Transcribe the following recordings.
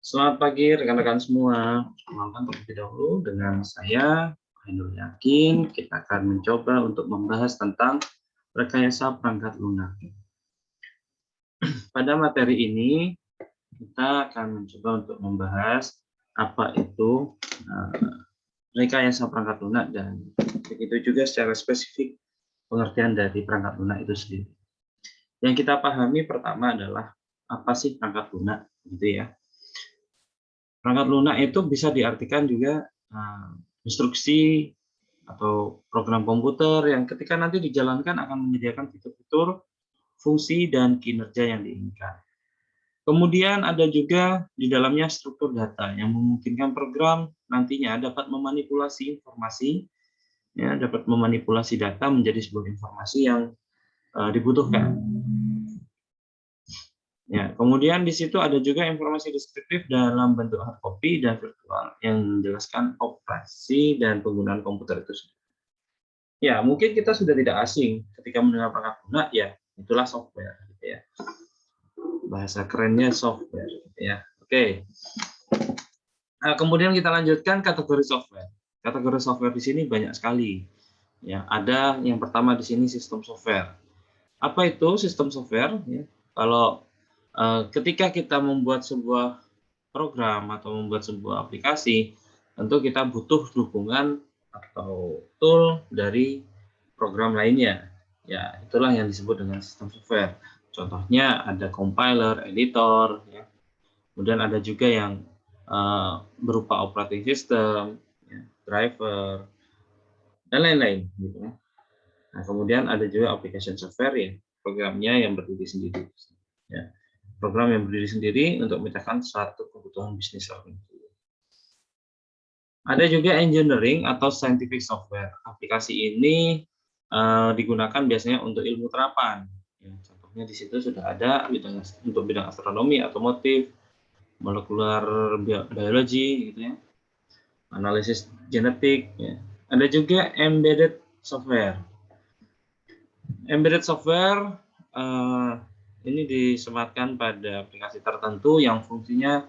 Selamat pagi rekan-rekan semua. Perkenalkan terlebih dahulu dengan saya, Ainul Yakin. Kita akan mencoba untuk membahas tentang rekayasa perangkat lunak. Pada materi ini, kita akan mencoba untuk membahas apa itu rekayasa perangkat lunak dan begitu juga secara spesifik pengertian dari perangkat lunak itu sendiri. Yang kita pahami pertama adalah apa sih perangkat lunak, gitu ya. Perangkat lunak itu bisa diartikan juga instruksi atau program komputer yang ketika nanti dijalankan akan menyediakan fitur-fitur, fungsi, dan kinerja yang diinginkan. Kemudian ada juga di dalamnya struktur data yang memungkinkan program nantinya dapat memanipulasi informasi, ya, dapat memanipulasi data menjadi sebuah informasi yang dibutuhkan. Ya, kemudian di situ ada juga informasi deskriptif dalam bentuk hard copy dan virtual yang menjelaskan operasi dan penggunaan komputer itu sendiri. Ya, mungkin kita sudah tidak asing ketika mendengar perangkat lunak, ya itulah software, gitu ya. Bahasa kerennya software, gitu ya. Oke. Nah, kemudian kita lanjutkan kategori software. Kategori software di sini banyak sekali. Ya, ada yang pertama di sini sistem software. Apa itu sistem software? Ya, kalau ketika kita membuat sebuah program atau membuat sebuah aplikasi, tentu kita butuh dukungan atau tool dari program lainnya. Ya, itulah yang disebut dengan sistem software. Contohnya ada compiler, editor, ya. Kemudian ada juga yang berupa operating system, ya, driver, dan lain-lain. Gitu ya. Nah, kemudian ada juga application software, ya, programnya yang berdiri sendiri. Ya, program yang berdiri sendiri untuk memecahkan suatu kebutuhan bisnis tertentu. Ada juga engineering atau scientific software. Aplikasi ini digunakan biasanya untuk ilmu terapan. Ya, contohnya di situ sudah ada untuk bidang astronomi, otomotif, molekular biology, gitu ya, analisis genetik. Ya. Ada juga embedded software. Embedded software ini disematkan pada aplikasi tertentu yang fungsinya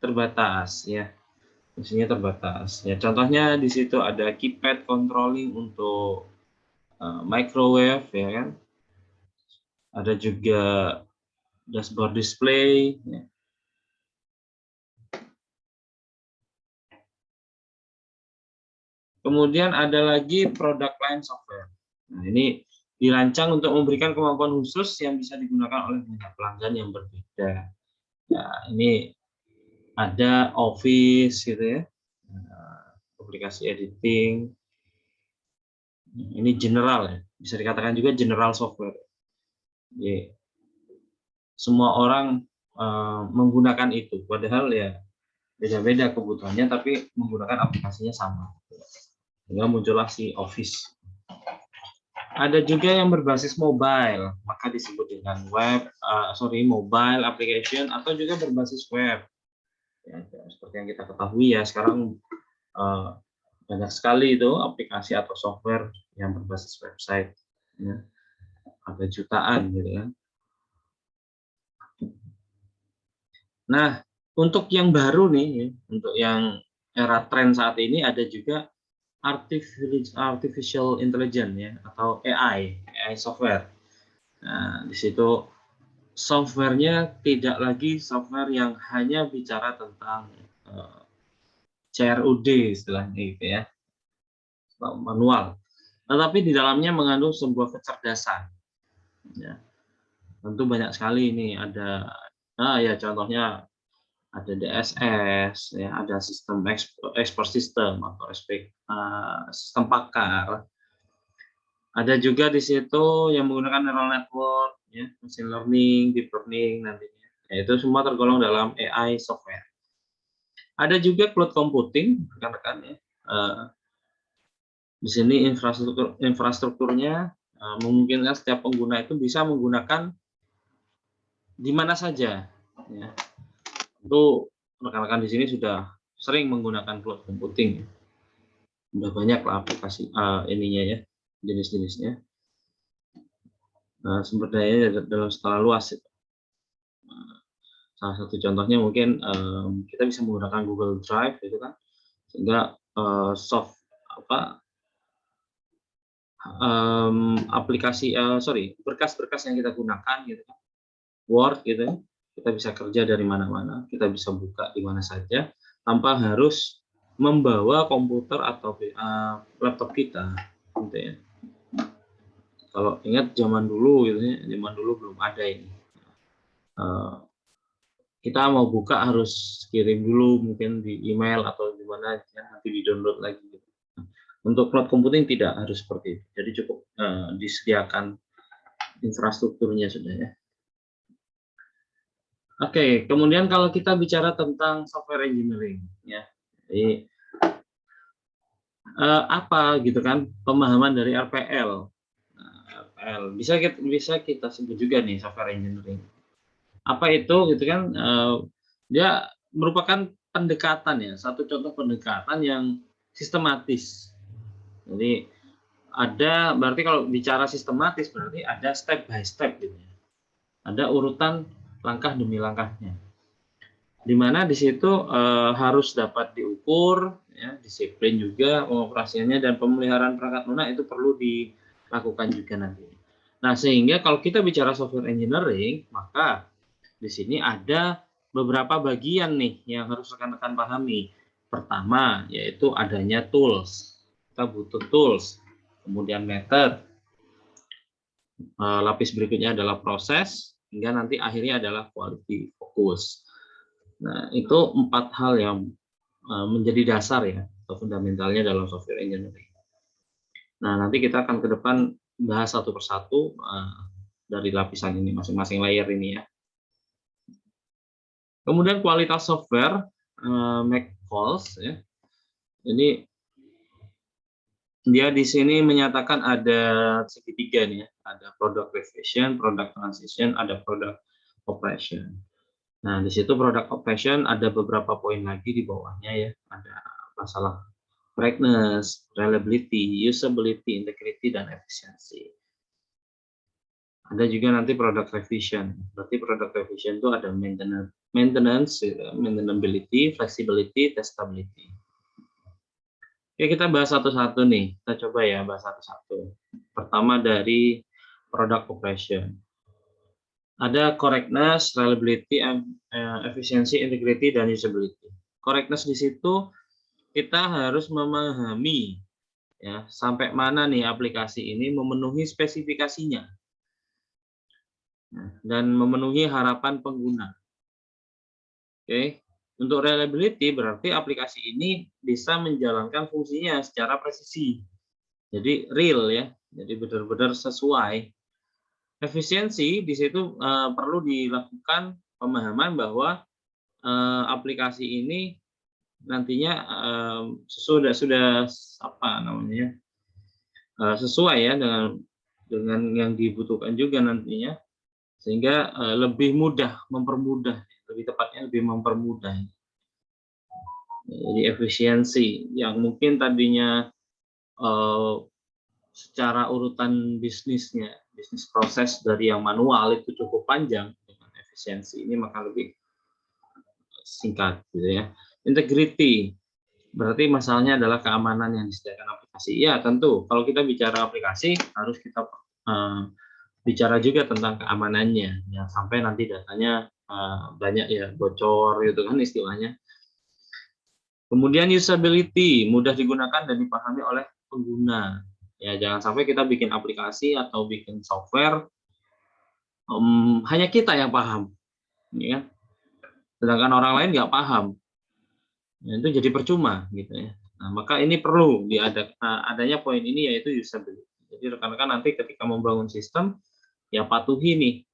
terbatas, ya. Fungsinya terbatas. Ya, contohnya di situ ada keypad controlling untuk microwave, ya kan. Ada juga dashboard display. Ya. Kemudian ada lagi product line software. Nah, ini dirancang untuk memberikan kemampuan khusus yang bisa digunakan oleh banyak pelanggan yang berbeda. Ya, ini ada Office, gitu ya, aplikasi editing. Ini general, ya, bisa dikatakan juga general software. Jadi, semua orang menggunakan itu, padahal ya beda-beda kebutuhannya, tapi menggunakan aplikasinya sama. Sehingga muncullah si Office. Ada juga yang berbasis mobile, maka disebut dengan mobile application atau juga berbasis web. Ya, seperti yang kita ketahui ya, sekarang banyak sekali itu aplikasi atau software yang berbasis website. Ya. Ada jutaan, gitu ya. Nah, untuk yang baru nih, untuk yang era tren saat ini ada juga artificial intelligence, ya, atau AI software. Nah, di situ softwarenya tidak lagi software yang hanya bicara tentang CRUD istilahnya, gitu ya, manual, tetapi di dalamnya mengandung sebuah kecerdasan. Ya. Tentu banyak sekali ini ada, ya contohnya ada DSS, ya, ada sistem export system atau sistem pakar. Ada juga di situ yang menggunakan neural network, ya, machine learning, deep learning nantinya. Ya, itu semua tergolong dalam AI software. Ada juga cloud computing, rekan-rekan, ya. Di sini infrastrukturnya memungkinkan setiap pengguna itu bisa menggunakan di mana saja. Ya. Itu rekan-rekan di sini sudah sering menggunakan cloud computing. Sudah banyak lah aplikasi ininya, ya, jenis-jenisnya. Sumber dayanya dalam skala luas. Salah satu contohnya mungkin kita bisa menggunakan Google Drive gitu kan, sehingga apa aplikasi berkas-berkas yang kita gunakan gitu kan, Word gitu ya, kita bisa kerja dari mana-mana, kita bisa buka di mana saja tanpa harus membawa komputer atau laptop kita gitu ya. Kalau ingat zaman dulu gitu ya, zaman dulu belum ada ini. Kita mau buka harus kirim dulu mungkin di email atau di mana ya, nanti di-download lagi gitu. Untuk cloud computing tidak harus seperti itu. Jadi cukup disediakan infrastrukturnya sudah ya. Oke, kemudian kalau kita bicara tentang software engineering ya. Jadi apa gitu kan pemahaman dari RPL. Nah, RPL bisa kita sebut juga nih software engineering. Apa itu gitu kan? Dia merupakan pendekatan ya, satu contoh pendekatan yang sistematis. Jadi berarti kalau bicara sistematis berarti ada step by step gitu ya. Ada urutan langkah demi langkahnya. Di mana di situ harus dapat diukur, ya, disiplin juga pengoperasiannya dan pemeliharaan perangkat lunak itu perlu dilakukan juga nanti. Nah, sehingga kalau kita bicara software engineering, maka di sini ada beberapa bagian nih yang harus rekan-rekan pahami. Pertama, yaitu adanya tools. Kita butuh tools, kemudian method, lapis berikutnya adalah proses, hingga nanti akhirnya adalah quality focus. Nah, itu 4 hal yang menjadi dasar ya, atau fundamentalnya dalam software engineering. Nah, nanti kita akan ke depan bahas satu persatu dari lapisan ini, masing-masing layer ini ya. Kemudian kualitas software, McCalls ya. Jadi dia di sini menyatakan ada segitiga nih ya, ada product revision, product transition, ada product operation. Nah, di situ product operation ada beberapa poin lagi di bawahnya ya, ada masalah correctness, reliability, usability, integrity, dan efficiency. Ada juga nanti product revision. Berarti product revision itu ada maintenance, maintainability, flexibility, testability. Oke, kita bahas satu-satu nih. Kita coba ya bahas satu-satu. Pertama dari product operation. Ada correctness, reliability, efficiency, integrity, dan usability. Correctness di situ kita harus memahami ya sampai mana nih aplikasi ini memenuhi spesifikasinya dan memenuhi harapan pengguna. Oke. Untuk reliability berarti aplikasi ini bisa menjalankan fungsinya secara presisi. Jadi real ya. Jadi benar-benar sesuai. Efisiensi di situ perlu dilakukan pemahaman bahwa aplikasi ini nantinya sudah apa namanya sesuai ya dengan yang dibutuhkan juga nantinya, sehingga lebih mudah mempermudah, lebih tepatnya lebih mempermudah. Jadi efisiensi yang mungkin tadinya secara urutan bisnis proses dari yang manual itu cukup panjang, dengan efisiensi ini maka lebih singkat gitu ya. Integrity berarti masalahnya adalah keamanan yang disediakan aplikasi. Ya tentu kalau kita bicara aplikasi harus kita bicara juga tentang keamanannya, ya sampai nanti datanya banyak ya bocor gitu kan istilahnya. Kemudian usability, mudah digunakan dan dipahami oleh pengguna. Ya jangan sampai kita bikin aplikasi atau bikin software hanya kita yang paham, ya. Sedangkan orang lain nggak paham. Nah, itu jadi percuma gitu ya. Nah, maka ini perlu adanya poin ini yaitu usability. Jadi rekan-rekan nanti ketika membangun sistem ya patuhi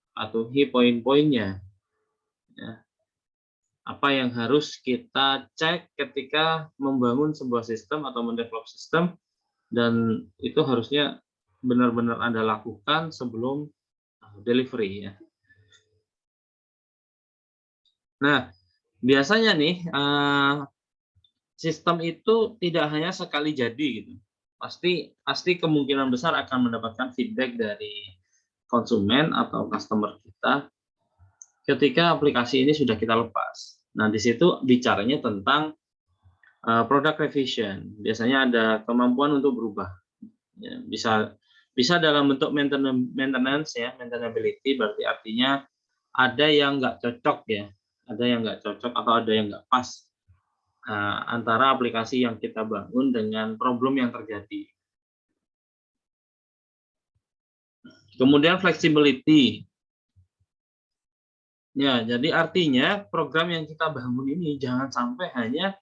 poin-poinnya. Ya. Apa yang harus kita cek ketika membangun sebuah sistem atau mendevelop sistem, dan itu harusnya benar-benar Anda lakukan sebelum delivery ya. Nah, biasanya nih sistem itu tidak hanya sekali jadi gitu. Pasti kemungkinan besar akan mendapatkan feedback dari konsumen atau customer kita ketika aplikasi ini sudah kita lepas. Nah, di situ bicaranya tentang product revision. Biasanya ada kemampuan untuk berubah. Ya, bisa dalam bentuk maintenance ya, maintainability berarti artinya ada yang nggak cocok ya, ada yang nggak cocok atau ada yang nggak pas antara aplikasi yang kita bangun dengan problem yang terjadi. Kemudian flexibility. Ya, jadi artinya program yang kita bangun ini jangan sampai hanya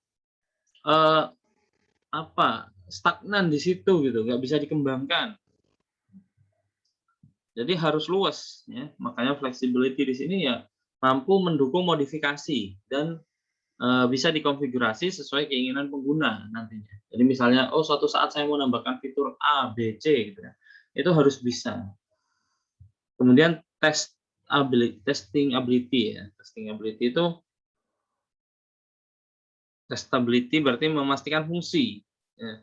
stagnan di situ gitu, nggak bisa dikembangkan. Jadi harus luas ya. Makanya flexibility di sini ya mampu mendukung modifikasi dan bisa dikonfigurasi sesuai keinginan pengguna nantinya. Jadi misalnya, oh suatu saat saya mau nambahkan fitur A, B, C gitu ya. Itu harus bisa. Kemudian testing ability ya. Testing ability itu testability berarti memastikan fungsi ya,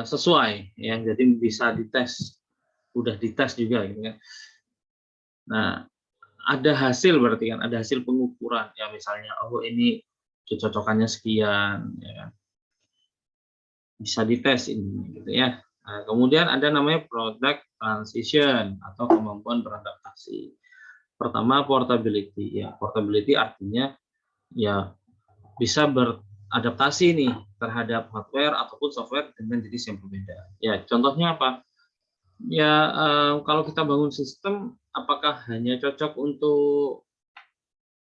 sesuai ya. Jadi bisa dites, udah dites juga gitu kan. Nah, ada hasil berarti kan, ada hasil pengukuran ya, misalnya oh ini kecocokannya sekian ya kan. Bisa dites ini gitu ya. Nah, kemudian ada namanya product transition atau kemampuan beradaptasi. Pertama portability ya. Portability artinya ya bisa beradaptasi nih terhadap hardware ataupun software dengan jenis yang berbeda. Ya, contohnya apa? Ya kalau kita bangun sistem apakah hanya cocok untuk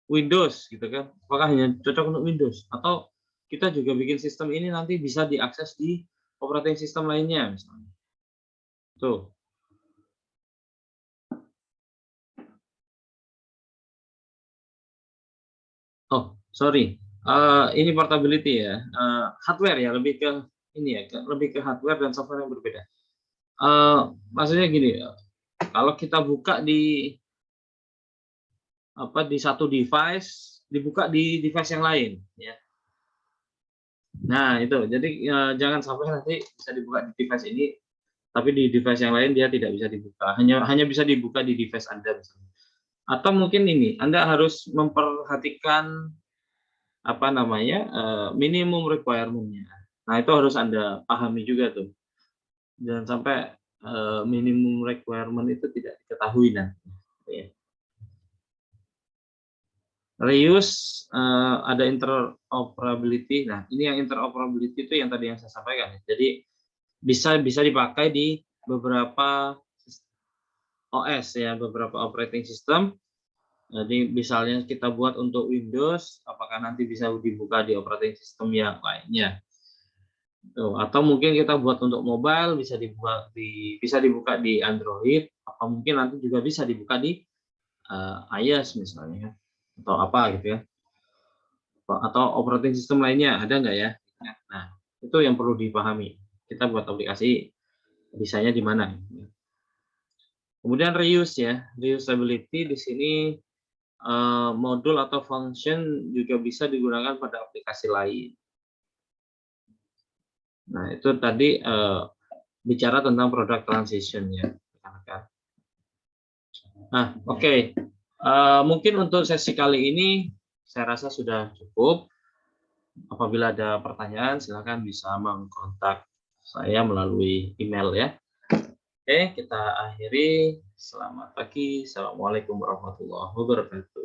Windows gitu kan? Apakah hanya cocok untuk Windows atau kita juga bikin sistem ini nanti bisa diakses di operating system lainnya misalnya. Tuh. Oh, sorry. Ini portability ya. Hardware ya, lebih ke ini ya, lebih ke hardware dan software yang berbeda. Maksudnya gini, kalau kita buka di satu device, dibuka di device yang lain ya. Nah, itu. Jadi jangan sampai nanti bisa dibuka di device ini tapi di device yang lain dia tidak bisa dibuka. Hanya bisa dibuka di device Anda misalnya. Atau mungkin ini, Anda harus memperhatikan minimum requirement-nya. Nah, itu harus Anda pahami juga tuh. Jangan sampai minimum requirement itu tidak diketahui nanti. Ya. Reuse, ada interoperability. Nah, ini yang interoperability itu yang tadi yang saya sampaikan. Jadi bisa dipakai di beberapa OS ya, beberapa operating system. Jadi misalnya kita buat untuk Windows, apakah nanti bisa dibuka di operating system yang lainnya? Tuh, atau mungkin kita buat untuk mobile bisa dibuka di Android, atau mungkin nanti juga bisa dibuka di iOS misalnya, atau apa gitu ya, atau operating system lainnya ada nggak ya? Nah, itu yang perlu dipahami. Kita buat aplikasi bisanya di mana? Kemudian reuse ya, reusability di sini modul atau function juga bisa digunakan pada aplikasi lain. Nah, itu tadi bicara tentang product transition ya. Nah, oke. Mungkin untuk sesi kali ini saya rasa sudah cukup. Apabila ada pertanyaan, silakan bisa mengkontak saya melalui email ya. Oke, kita akhiri. Selamat pagi. Assalamualaikum warahmatullahi wabarakatuh.